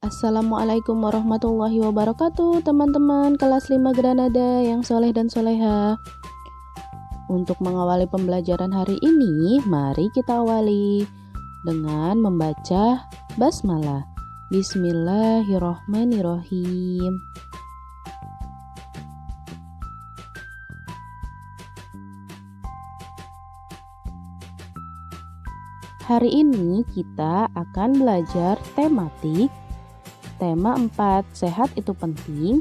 Assalamualaikum warahmatullahi wabarakatuh, teman-teman kelas 5 Granada yang soleh dan soleha. Untuk mengawali pembelajaran hari ini, mari kita awali dengan membaca basmalah. Bismillahirrohmanirrohim. Hari ini kita akan belajar tematik. Tema 4, sehat itu penting.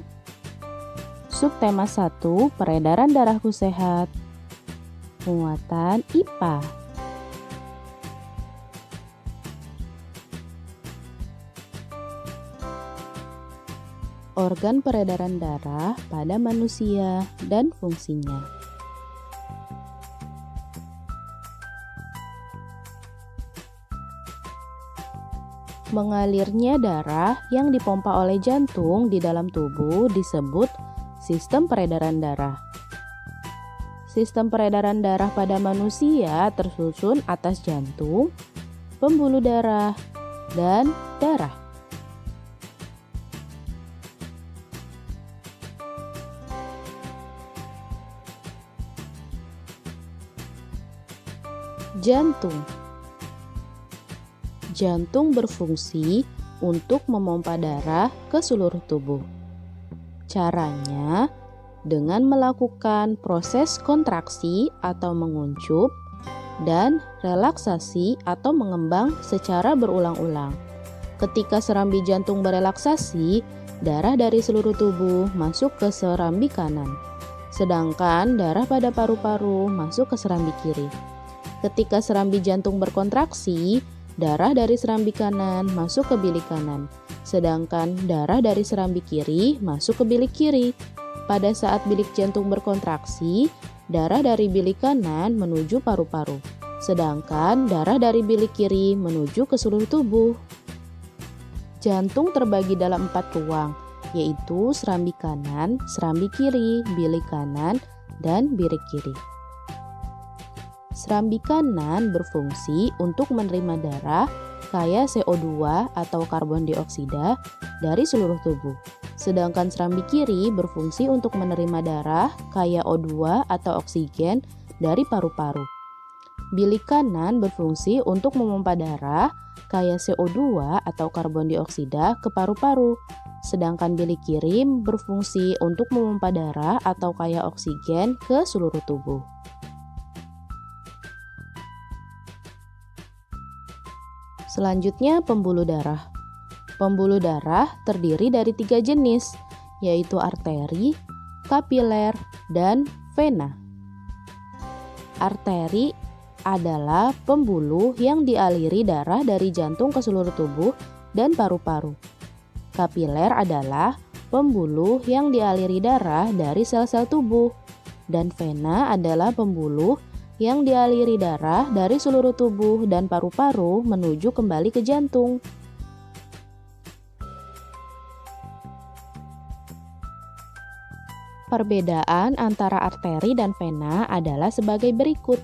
Subtema 1, peredaran darahku sehat. Muatan IPA. Organ peredaran darah pada manusia dan fungsinya. Mengalirnya darah yang dipompa oleh jantung di dalam tubuh disebut sistem peredaran darah. Sistem peredaran darah pada manusia tersusun atas jantung, pembuluh darah, dan darah. Jantung. Jantung berfungsi untuk memompa darah ke seluruh tubuh. Caranya dengan melakukan proses kontraksi atau menguncup dan relaksasi atau mengembang secara berulang-ulang. Ketika serambi jantung berelaksasi, darah dari seluruh tubuh masuk ke serambi kanan, sedangkan darah pada paru-paru masuk ke serambi kiri. Ketika serambi jantung berkontraksi, darah dari serambi kanan masuk ke bilik kanan, sedangkan darah dari serambi kiri masuk ke bilik kiri. Pada saat bilik jantung berkontraksi, darah dari bilik kanan menuju paru-paru, sedangkan darah dari bilik kiri menuju ke seluruh tubuh. Jantung terbagi dalam 4 ruang, yaitu serambi kanan, serambi kiri, bilik kanan, dan bilik kiri. Serambi kanan berfungsi untuk menerima darah kaya CO2 atau karbon dioksida dari seluruh tubuh. Sedangkan serambi kiri berfungsi untuk menerima darah kaya O2 atau oksigen dari paru-paru. Bilik kanan berfungsi untuk memompa darah kaya CO2 atau karbon dioksida ke paru-paru. Sedangkan bilik kiri berfungsi untuk memompa darah atau kaya oksigen ke seluruh tubuh. Selanjutnya, pembuluh darah. Pembuluh darah terdiri dari 3 jenis, yaitu arteri, kapiler, dan vena. Arteri adalah pembuluh yang dialiri darah dari jantung ke seluruh tubuh dan paru-paru. Kapiler adalah pembuluh yang dialiri darah dari sel-sel tubuh. Dan vena adalah pembuluh yang dialiri darah dari seluruh tubuh dan paru-paru menuju kembali ke jantung. Perbedaan antara arteri dan vena adalah sebagai berikut.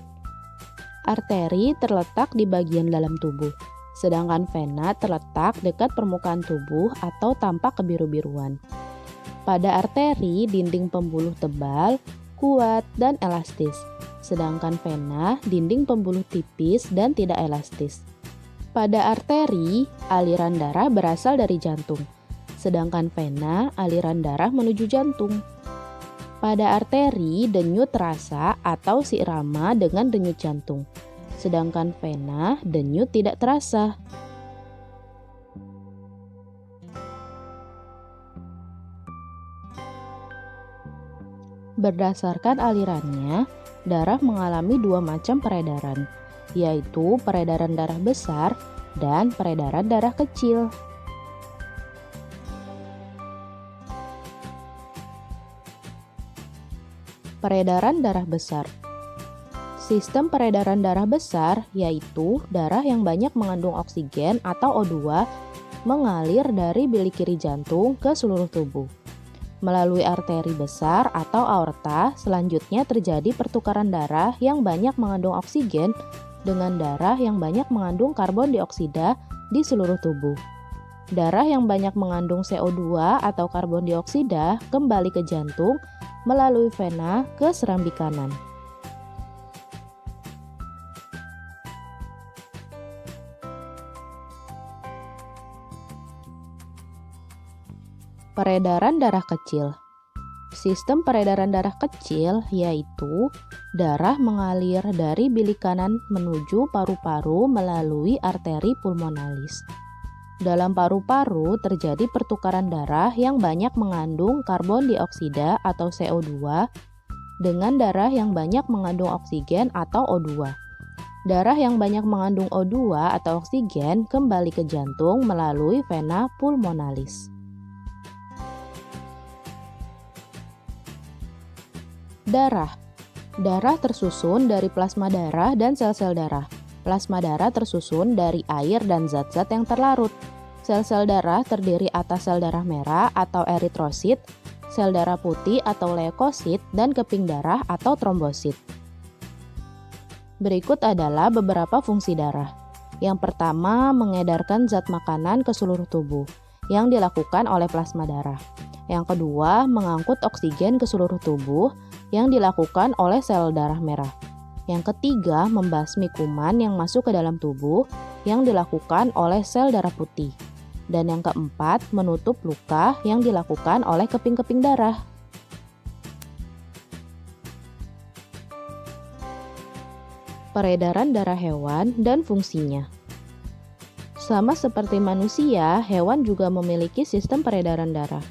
Arteri terletak di bagian dalam tubuh, sedangkan vena terletak dekat permukaan tubuh atau tampak kebiru-biruan. Pada arteri, dinding pembuluh tebal, kuat, dan elastis. Sedangkan vena, dinding pembuluh tipis dan tidak elastis. Pada arteri, aliran darah berasal dari jantung, sedangkan vena, aliran darah menuju jantung. Pada arteri, denyut terasa atau seirama dengan denyut jantung, sedangkan vena, denyut tidak terasa. Berdasarkan alirannya, darah mengalami 2 macam peredaran, yaitu peredaran darah besar dan peredaran darah kecil. Peredaran darah besar. Sistem peredaran darah besar yaitu darah yang banyak mengandung oksigen atau O2 mengalir dari bilik kiri jantung ke seluruh tubuh. Melalui arteri besar atau aorta, selanjutnya terjadi pertukaran darah yang banyak mengandung oksigen dengan darah yang banyak mengandung karbon dioksida di seluruh tubuh. Darah yang banyak mengandung CO2 atau karbon dioksida kembali ke jantung melalui vena ke serambi kanan. Peredaran darah kecil. Sistem peredaran darah kecil yaitu darah mengalir dari bilik kanan menuju paru-paru melalui arteri pulmonalis. Dalam paru-paru terjadi pertukaran darah yang banyak mengandung karbon dioksida atau CO2 dengan darah yang banyak mengandung oksigen atau O2. Darah yang banyak mengandung O2 atau oksigen kembali ke jantung melalui vena pulmonalis. Darah. Darah tersusun dari plasma darah dan sel-sel darah. Plasma darah tersusun dari air dan zat-zat yang terlarut. Sel-sel darah terdiri atas sel darah merah atau eritrosit, sel darah putih atau leukosit, dan keping darah atau trombosit. Berikut adalah beberapa fungsi darah. Yang pertama, mengedarkan zat makanan ke seluruh tubuh, yang dilakukan oleh plasma darah. Yang kedua, mengangkut oksigen ke seluruh tubuh, yang dilakukan oleh sel darah merah. Yang ketiga, membasmi kuman yang masuk ke dalam tubuh yang dilakukan oleh sel darah putih. Dan yang keempat, menutup luka yang dilakukan oleh keping-keping darah. Peredaran darah hewan dan fungsinya. Sama seperti manusia, hewan juga memiliki sistem peredaran darah.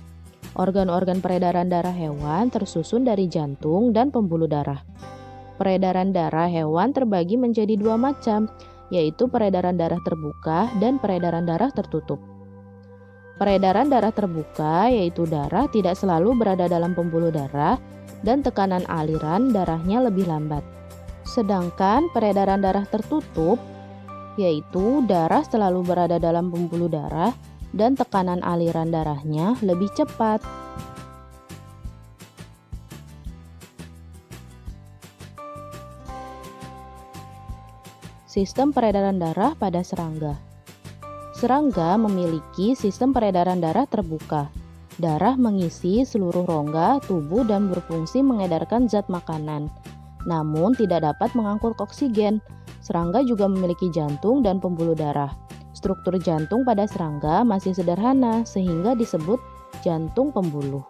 Organ-organ peredaran darah hewan tersusun dari jantung dan pembuluh darah. Peredaran darah hewan terbagi menjadi dua macam, yaitu peredaran darah terbuka dan peredaran darah tertutup. Peredaran darah terbuka yaitu darah tidak selalu berada dalam pembuluh darah dan tekanan aliran darahnya lebih lambat. Sedangkan peredaran darah tertutup yaitu darah selalu berada dalam pembuluh darah dan tekanan aliran darahnya lebih cepat. Sistem peredaran darah pada serangga. Serangga memiliki sistem peredaran darah terbuka. Darah mengisi seluruh rongga tubuh dan berfungsi mengedarkan zat makanan, namun tidak dapat mengangkut oksigen. Serangga juga memiliki jantung dan pembuluh darah. Struktur jantung pada serangga masih sederhana sehingga disebut jantung pembuluh.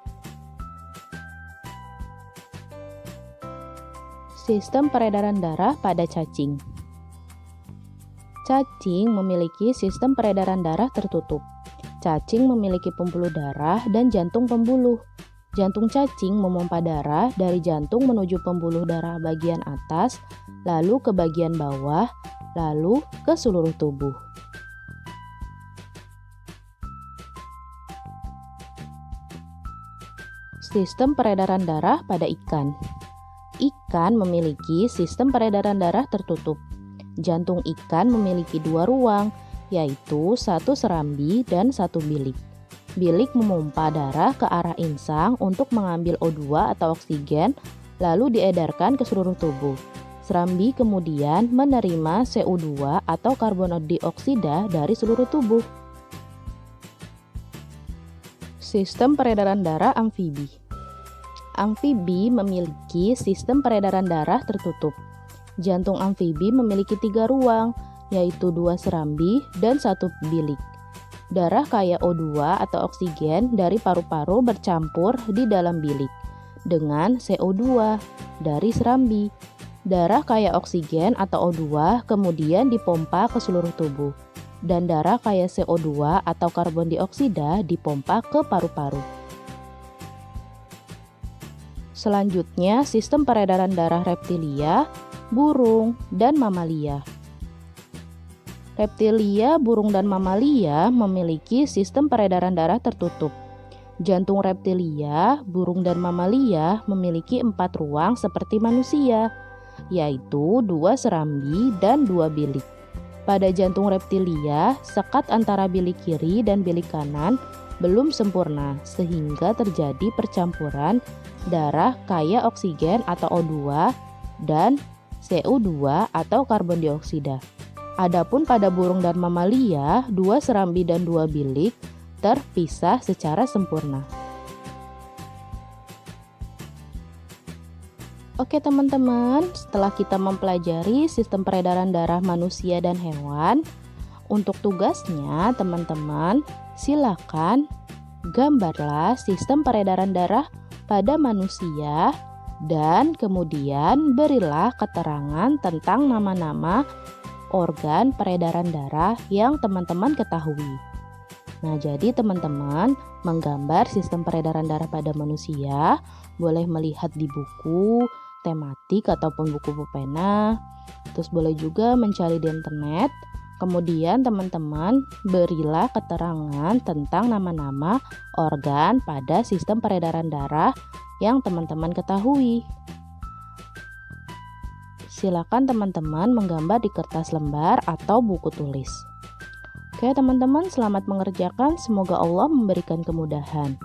Sistem peredaran darah pada cacing. Cacing memiliki sistem peredaran darah tertutup. Cacing memiliki pembuluh darah dan jantung pembuluh. Jantung cacing memompa darah dari jantung menuju pembuluh darah bagian atas, lalu ke bagian bawah, lalu ke seluruh tubuh. Sistem peredaran darah pada ikan. Ikan memiliki sistem peredaran darah tertutup. Jantung ikan memiliki dua ruang, yaitu satu serambi dan satu bilik. Bilik memompa darah ke arah insang untuk mengambil O2 atau oksigen, lalu diedarkan ke seluruh tubuh. Serambi kemudian menerima CO2 atau karbon dioksida dari seluruh tubuh. Sistem peredaran darah amfibi. Amfibi memiliki sistem peredaran darah tertutup. Jantung amfibi memiliki 3 ruang, yaitu 2 serambi dan 1 bilik. Darah kaya O2 atau oksigen dari paru-paru bercampur di dalam bilik dengan CO2 dari serambi. Darah kaya oksigen atau O2 kemudian dipompa ke seluruh tubuh, dan darah kaya CO2 atau karbon dioksida dipompa ke paru-paru. Selanjutnya, sistem peredaran darah reptilia, burung, dan mamalia. Reptilia, burung, dan mamalia memiliki sistem peredaran darah tertutup. Jantung reptilia, burung, dan mamalia memiliki 4 ruang seperti manusia, yaitu 2 serambi dan 2 bilik. Pada jantung reptilia, sekat antara bilik kiri dan bilik kanan belum sempurna sehingga terjadi percampuran darah kaya oksigen atau O2 dan CO2 atau karbon dioksida. Adapun pada burung dan mamalia, 2 serambi dan 2 bilik terpisah secara sempurna. Oke teman-teman, setelah kita mempelajari sistem peredaran darah manusia dan hewan, untuk tugasnya teman-teman silakan gambarlah sistem peredaran darah pada manusia dan kemudian berilah keterangan tentang nama-nama organ peredaran darah yang teman-teman ketahui. Nah, jadi teman-teman menggambar sistem peredaran darah pada manusia boleh melihat di buku, tematik ataupun buku pulpena. Terus boleh juga mencari di internet. Kemudian teman-teman berilah keterangan tentang nama-nama organ pada sistem peredaran darah yang teman-teman ketahui. Silakan teman-teman menggambar di kertas lembar atau buku tulis. Oke teman-teman, selamat mengerjakan. Semoga Allah memberikan kemudahan.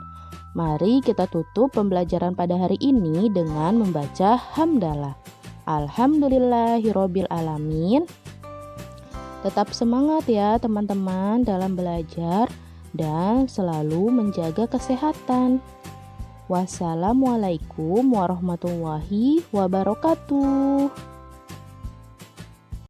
Mari kita tutup pembelajaran pada hari ini dengan membaca hamdalah. Alhamdulillahirabbil alamin. Tetap semangat ya teman-teman dalam belajar dan selalu menjaga kesehatan. Wassalamualaikum warahmatullahi wabarakatuh.